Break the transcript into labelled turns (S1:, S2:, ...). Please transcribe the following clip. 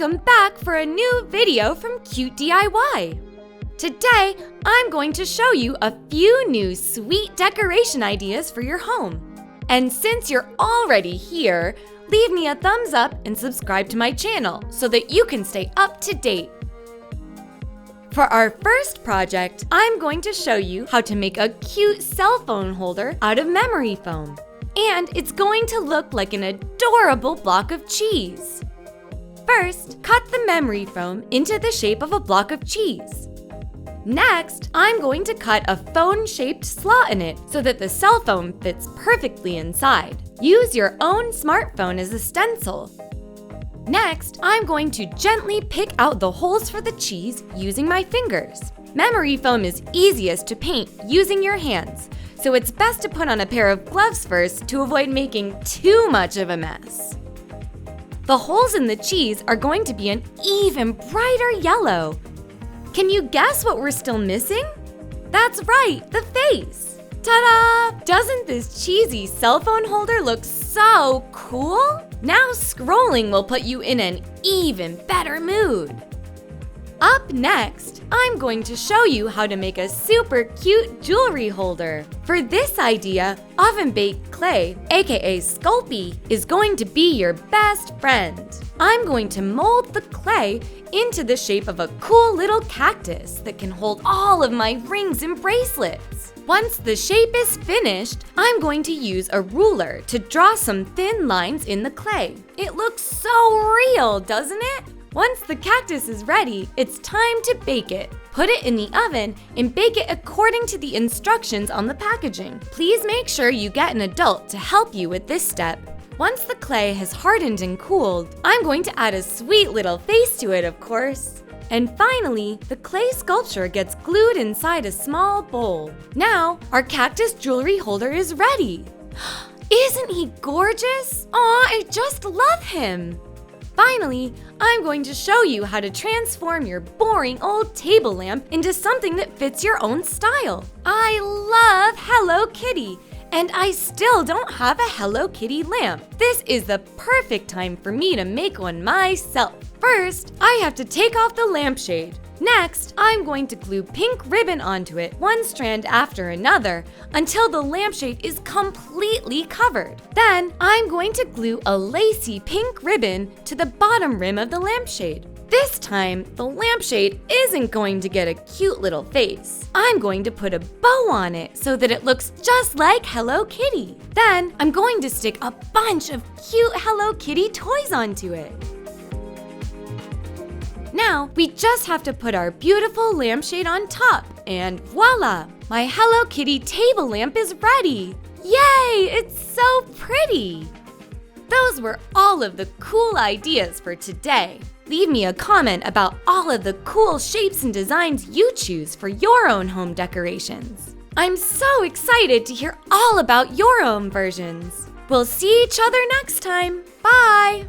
S1: Welcome back for a new video from CuteDIY. Today, I'm going to show you a few new sweet decoration ideas for your home. And since you're already here, leave me a thumbs up and subscribe to my channel so that you can stay up to date. For our first project, I'm going to show you how to make a cute cell phone holder out of memory foam. And it's going to look like an adorable block of cheese. First, cut the memory foam into the shape of a block of cheese. Next, I'm going to cut a phone-shaped slot in it so that the cell phone fits perfectly inside. Use your own smartphone as a stencil. Next, I'm going to gently pick out the holes for the cheese using my fingers. Memory foam is easiest to paint using your hands, so it's best to put on a pair of gloves first to avoid making too much of a mess. The holes in the cheese are going to be an even brighter yellow. Can you guess what we're still missing? That's right, the face! Ta-da! Doesn't this cheesy cell phone holder look so cool? Now scrolling will put you in an even better mood. Up next, I'm going to show you how to make a super cute jewelry holder. For this idea, oven-baked clay, aka Sculpey, is going to be your best friend. I'm going to mold the clay into the shape of a cool little cactus that can hold all of my rings and bracelets. Once the shape is finished, I'm going to use a ruler to draw some thin lines in the clay. It looks so real, doesn't it? Once the cactus is ready, it's time to bake it. Put it in the oven and bake it according to the instructions on the packaging. Please make sure you get an adult to help you with this step. Once the clay has hardened and cooled, I'm going to add a sweet little face to it, of course. And finally, the clay sculpture gets glued inside a small bowl. Now, our cactus jewelry holder is ready. Isn't he gorgeous? Aw, I just love him! Finally, I'm going to show you how to transform your boring old table lamp into something that fits your own style. I love Hello Kitty, and I still don't have a Hello Kitty lamp. This is the perfect time for me to make one myself. First, I have to take off the lampshade. Next, I'm going to glue pink ribbon onto it, one strand after another, until the lampshade is completely covered. Then, I'm going to glue a lacy pink ribbon to the bottom rim of the lampshade. This time, the lampshade isn't going to get a cute little face. I'm going to put a bow on it so that it looks just like Hello Kitty. Then, I'm going to stick a bunch of cute Hello Kitty toys onto it. Now, we just have to put our beautiful lampshade on top, and voila! My Hello Kitty table lamp is ready! Yay! It's so pretty! Those were all of the cool ideas for today. Leave me a comment about all of the cool shapes and designs you choose for your own home decorations. I'm so excited to hear all about your own versions. We'll see each other next time. Bye!